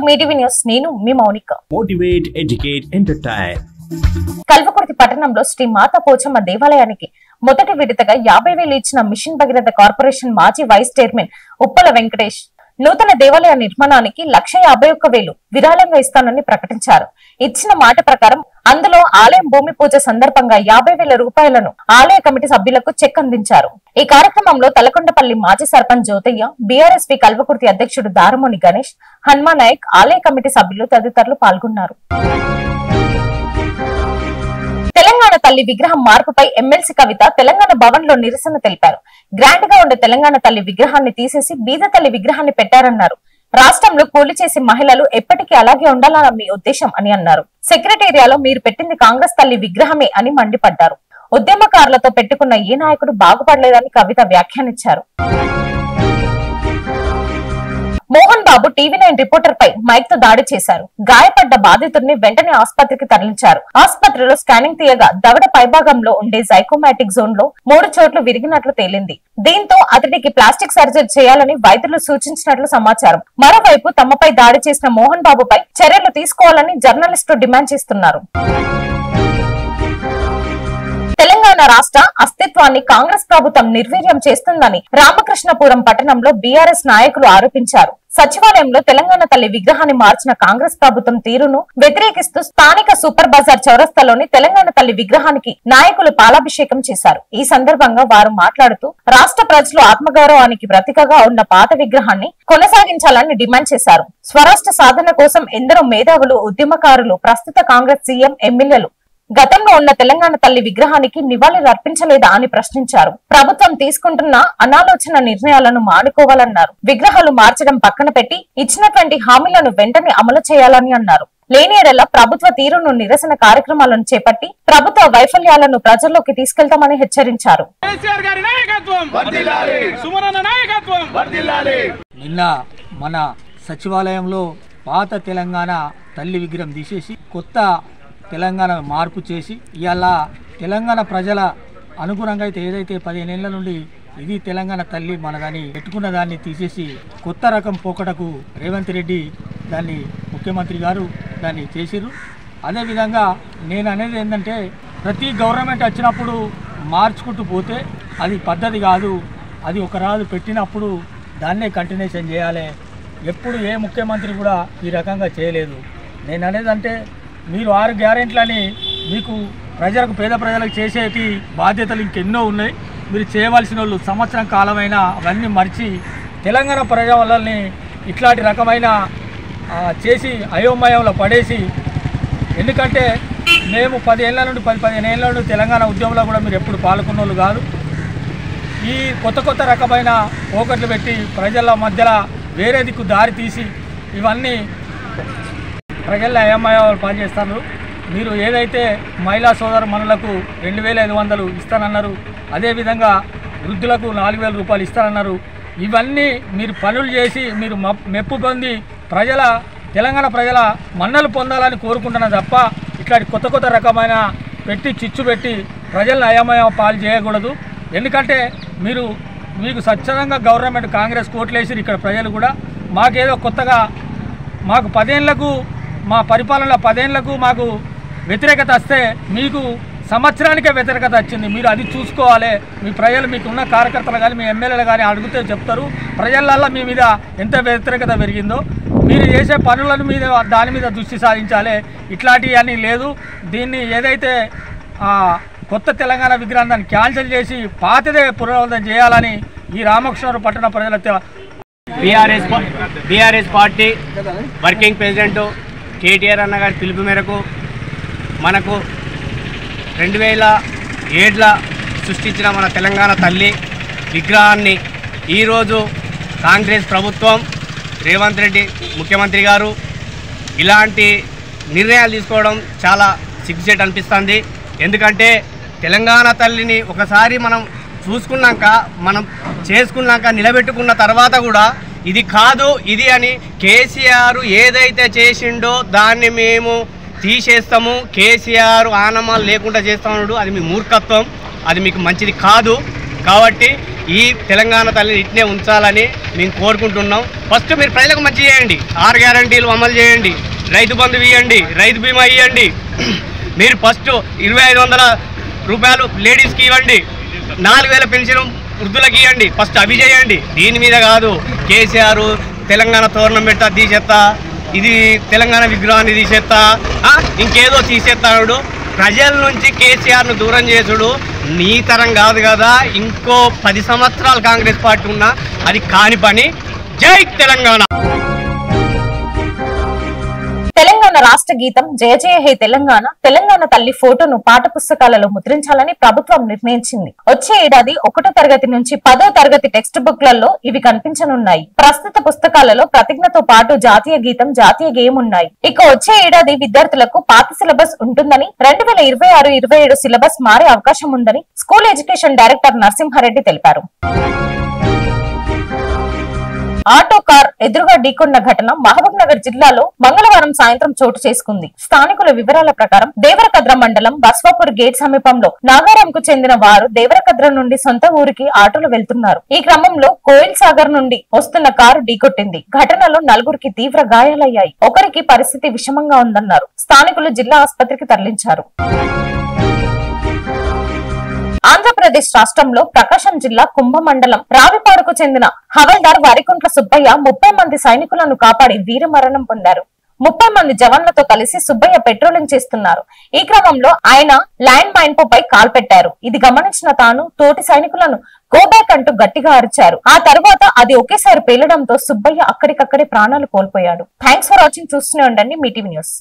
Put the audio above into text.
Media news నేను మీ Mounika. Motivate, educate, entertain. Kalvakurthy పట్టణంలో శ్రీ మాతా పోచమ్మ దేవాలయానికి మొదటి విడతగా 50,000 ఇచ్చిన మిషన్ భగీరథ కార్పొరేషన్ మాజీ వైస్ చైర్మన్ ఉప్పల వెంకటేష్ నూతన దేవాలయ నిర్మాణానికి 151,000 విరాళంగా ఇస్తానని ప్రకటించారు. ఇచ్చిన మాట ప్రకారం అందులో ఆలయం భూమి పూజ సందర్భంగా 50,000 రూపాయలను ఆలయ కమిటీ సభ్యులకు చెక్ అందించారు. ఈ కార్యక్రమంలో తలకొండపల్లి మాజీ సర్పంచ్ జ్యోతయ్య, బీఆర్ఎస్పీ కల్వకుర్తి అధ్యక్షుడు దారమోని గణేష్, హనుమాన్ నాయక్, ఆలయ కమిటీ సభ్యులు తదితరులు పాల్గొన్నారు. తెలంగాణ తల్లి విగ్రహం మార్పుపై ఎమ్మెల్సీ కవిత తెలంగాణ భవన్ లో నిరసన తెలిపారు. గ్రాండ్ గా ఉండే తెలంగాణ తల్లి విగ్రహాన్ని తీసేసి బీద తల్లి విగ్రహాన్ని పెట్టారన్నారు. రాష్ట్రంలో కూలి చేసే మహిళలు ఎప్పటికీ అలాగే ఉండాలన్న మీ ఉద్దేశం అని అన్నారు. సెక్రటేరియాలో మీరు పెట్టింది కాంగ్రెస్ తల్లి విగ్రహమే అని మండిపడ్డారు. ఉద్యమకారులతో పెట్టుకున్న ఏ నాయకుడు బాగుపడలేదని కవిత వ్యాఖ్యానించారు. మోహన్ బాబు టీవీ9 రిపోర్టర్ పై మైక్ తో దాడి చేశారు. గాయపడ్డ బాధితుడిని వెంటనే ఆసుపత్రికి తరలించారు. ఆసుపత్రిలో స్కానింగ్ తీయగా దవడ పైభాగంలో ఉండే జైకోమాటిక్ జోన్ లో 3 చోట్ల విరిగినట్లు తేలింది. దీంతో అతడికి ప్లాస్టిక్ సర్జరీ చేయాలని వైద్యులు సూచించినట్లు సమాచారం. మరోవైపు తమపై దాడి చేసిన మోహన్ బాబుపై చర్యలు తీసుకోవాలని జర్నలిస్టులు డిమాండ్ చేస్తున్నారు. తెలంగాణ రాష్ట్ర అస్తిత్వాన్ని కాంగ్రెస్ ప్రభుత్వం నిర్వీర్యం చేస్తుందని రామకృష్ణపురం పట్టణంలో బీఆర్ఎస్ నాయకులు ఆరోపించారు. సచివాలయంలో తెలంగాణ తల్లి విగ్రహాన్ని మార్చిన కాంగ్రెస్ ప్రభుత్వం తీరును వ్యతిరేకిస్తూ స్థానిక సూపర్ బజార్ చౌరస్తాలోని తెలంగాణ తల్లి విగ్రహానికి నాయకులు పాలాభిషేకం చేశారు. ఈ సందర్భంగా వారు మాట్లాడుతూ రాష్ట్ర ప్రజలు ఆత్మగౌరవానికి ప్రతీకగా ఉన్న పాత విగ్రహాన్ని కొనసాగించాలని డిమాండ్ చేశారు. స్వరాష్ట్ర సాధన కోసం ఎందరో మేధావులు, ఉద్యమకారులు, ప్రస్తుత కాంగ్రెస్ సీఎం, ఎమ్మెల్యేలు గతంలో ఉన్న తెలంగాణ తల్లి విగ్రహానికి నివాళులు అర్పించలేదా అని ప్రశ్నించారు. ప్రభుత్వం తీసుకుంటున్న అనాలోచన నిర్ణయాలను మానుకోవాలన్నారు. విగ్రహాలు మార్చడం పక్కన పెట్టి ఇచ్చినటువంటి హామీలను వెంటనే అమలు చేయాలని అన్నారు. లేని ఎడల ప్రభుత్వ తీరును నిరసన కార్యక్రమాలను చేపట్టి ప్రభుత్వ వైఫల్యాలను ప్రజల్లోకి తీసుకెళ్తామని హెచ్చరించారు. నిన్న మన సచివాలయంలో పాత తెలంగాణ తల్లి విగ్రహం తీసేసి కొత్త తెలంగాణ మార్పు చేసి ఇవాళ తెలంగాణ ప్రజల అనుగుణంగా అయితే ఏదైతే 15 ఏళ్ల నుండి ఇది తెలంగాణ తల్లి మనదని పెట్టుకున్న దాన్ని తీసేసి కొత్త రకం పోకడకు రేవంత్ రెడ్డి దాన్ని ముఖ్యమంత్రి గారు దాన్ని చేసిర్రు. అదేవిధంగా నేను అనేది ఏంటంటే ప్రతి గవర్నమెంట్ వచ్చినప్పుడు మార్చుకుంటూ పోతే అది పద్ధతి కాదు. అది ఒక రాజు పెట్టినప్పుడు దాన్నే కంటిన్యూషన్ చేయాలి. ఎప్పుడు ఏ ముఖ్యమంత్రి కూడా ఈ రకంగా చేయలేదు. నేను అనేది అంటే మీరు 6 గ్యారెంట్లని మీకు ప్రజలకు, పేద ప్రజలకు చేసేటి బాధ్యతలు ఇంకెన్నో ఉన్నాయి. మీరు చేయవలసిన వాళ్ళు సంవత్సరం కాలమైన అవన్నీ మర్చి తెలంగాణ ప్రజలని ఇట్లాంటి రకమైన చేసి అయోమయంలో పడేసి, ఎందుకంటే మేము 10 ఏళ్ల నుండి 15 ఏళ్ల నుండి తెలంగాణ ఉద్యమంలో కూడా మీరు ఎప్పుడు పాల్గొన్న వాళ్ళు కాదు. ఈ కొత్త రకమైన పోకట్లు పెట్టి ప్రజల మధ్యలో వేరే దిక్కు దారి తీసి ఇవన్నీ ప్రజల్లో అయోమయాలు పనిచేస్తారు. మీరు ఏదైతే మహిళా సోదరమణులకు 2,500 ఇస్తానన్నారు, అదేవిధంగా వృద్ధులకు 4,000 రూపాయలు ఇస్తానన్నారు. ఇవన్నీ మీరు పనులు చేసి మీరు మెప్పు పొంది తెలంగాణ ప్రజల మన్నలు పొందాలని కోరుకుంటున్నా తప్ప ఇట్లాంటి కొత్త రకమైన పెట్టి చిచ్చు పెట్టి ప్రజలను అయోమయం పాలు చేయకూడదు. ఎందుకంటే మీకు స్వచ్ఛందంగా గవర్నమెంట్ కాంగ్రెస్ కోట్లేసి ఇక్కడ ప్రజలు కూడా మాకేదో కొత్తగా మాకు 10 ఏళ్లకు మా పరిపాలనలో 10 ఏళ్లకు మాకు వ్యతిరేకత వస్తే మీకు సంవత్సరానికే వ్యతిరేకత వచ్చింది. మీరు అది చూసుకోవాలి. మీ ప్రజలు, మీకున్న కార్యకర్తలు కానీ మీ ఎమ్మెల్యేలు కానీ అడిగితే చెప్తారు ప్రజలల్లో మీ మీద ఎంత వ్యతిరేకత పెరిగిందో. మీరు చేసే పనుల మీద దాని మీద దృష్టి సాధించాలి. ఇట్లాంటివి అని లేదు. దీన్ని ఏదైతే కొత్త తెలంగాణ విగ్రహం దాన్ని క్యాన్సిల్ చేసి పాతదే పునరుద్ధరణ చేయాలని ఈ రామకృష్ణపురం పట్టణ ప్రజల BRS party working president KTR అన్న గారి పిలుపు మేరకు మనకు 2007 సృష్టించిన మన తెలంగాణ తల్లి విగ్రహాన్ని ఈరోజు కాంగ్రెస్ ప్రభుత్వం, రేవంత్ రెడ్డి ముఖ్యమంత్రి గారు ఇలాంటి నిర్ణయాలు తీసుకోవడం చాలా సిగ్గుచేటు అనిపిస్తుంది. ఎందుకంటే తెలంగాణ తల్లిని ఒకసారి మనం చూసుకున్నాక, మనం చేసుకున్నాక, నిలబెట్టుకున్న తర్వాత కూడా ఇది కాదు ఇది అని కేసీఆర్ ఏదైతే చేసిండో దాన్ని మేము తీసేస్తాము, కేసీఆర్ ఆనమాలు లేకుండా చేస్తామన్నాడు. అది మీ మూర్ఖత్వం, అది మీకు మంచిది కాదు. కాబట్టి ఈ తెలంగాణ తల్లిని ఇట్నే ఉంచాలని మేము కోరుకుంటున్నాం. ఫస్ట్ మీరు ప్రజలకు మంచి చేయండి, 6 గ్యారంటీలు అమలు చేయండి, రైతు బంధు ఇవ్వండి, రైతు బీమా ఇవ్వండి. మీరు ఫస్ట్ 2500 రూపాయలు లేడీస్కి ఇవ్వండి, 4000 పెన్షన్ వృద్ధులకు ఇవ్వండి. ఫస్ట్ అవి చేయండి. దీని మీద కాదు కేసీఆర్ తెలంగాణ తోరణం పెట్టా తీసేస్తా, ఇది తెలంగాణ విగ్రహాన్ని తీసేస్తా, ఇంకేదో తీసేస్తాడు. ప్రజల నుంచి కేసీఆర్ను దూరం చేసుడు నీ తరం కాదు కదా. ఇంకో 10 సంవత్సరాలు కాంగ్రెస్ పార్టీ ఉన్నా అది కాని పని. జై తెలంగాణ. తెలంగాణ రాష్ట్ర గీతం జయ జయ హే తెలంగాణ, తెలంగాణ తల్లి ఫోటోను పాఠ పుస్తకాలలో ముద్రించాలని ప్రభుత్వం నిర్ణయించింది. వచ్చే ఏడాది 1వ తరగతి నుంచి 10వ తరగతి టెక్స్ట్ బుక్లలో ఇవి కనిపించనున్నాయి. ప్రస్తుత పుస్తకాలలో ప్రతిజ్ఞతో పాటు జాతీయ గీతం, జాతీయ గేయం ఉన్నాయి. ఇక వచ్చే ఏడాది విద్యార్థులకు పాత సిలబస్ ఉంటుందని, 2026-27 సిలబస్ మారే అవకాశం ఉందని స్కూల్ ఎడ్యుకేషన్ డైరెక్టర్ నరసింహారెడ్డి తెలిపారు. ఆటో కార్ ఎదురుగా ఢీకొన్న ఘటన మహబూబ్ నగర్ జిల్లాలో మంగళవారం సాయంత్రం చోటు చేసుకుంది. స్థానికుల వివరాల ప్రకారం దేవరకద్ర మండలం బస్వాపూర్ గేట్ సమీపంలో నాగారంకు చెందిన వారు దేవరకద్ర నుండి సొంత ఊరికి ఆటోలో వెళ్తున్నారు. ఈ క్రమంలో కోయిల్ సాగర్ నుండి వస్తున్న కారు ఢీకొట్టింది. ఘటనలో 4గురికి తీవ్ర గాయాలయ్యాయి. ఒకరికి పరిస్థితి విషమంగా ఉందన్నారు. స్థానికులు జిల్లా ఆసుపత్రికి తరలించారు. ఆంధ్రప్రదేశ్ రాష్ట్రంలో ప్రకాశం జిల్లా కుంభ మండలం రావిపాడుకు చెందిన హవల్దార్ వరికుంట్ల సుబ్బయ్య 30 మంది సైనికులను కాపాడి వీరమరణం పొందారు. 30 మంది జవాన్లతో కలిసి సుబ్బయ్య పెట్రోలింగ్ చేస్తున్నారు. ఈ క్రమంలో ఆయన ల్యాండ్ మైన్ పై కాల్పెట్టారు. ఇది గమనించిన తాను తోటి సైనికులను గోబ్యాక్ అంటూ గట్టిగా అరిచారు. ఆ తర్వాత అది ఒకేసారి పేలడంతో సుబ్బయ్య అక్కడికక్కడే ప్రాణాలు కోల్పోయాడు. Thanks for watching. చూస్తూనే ఉండండి మీ టీవీ న్యూస్.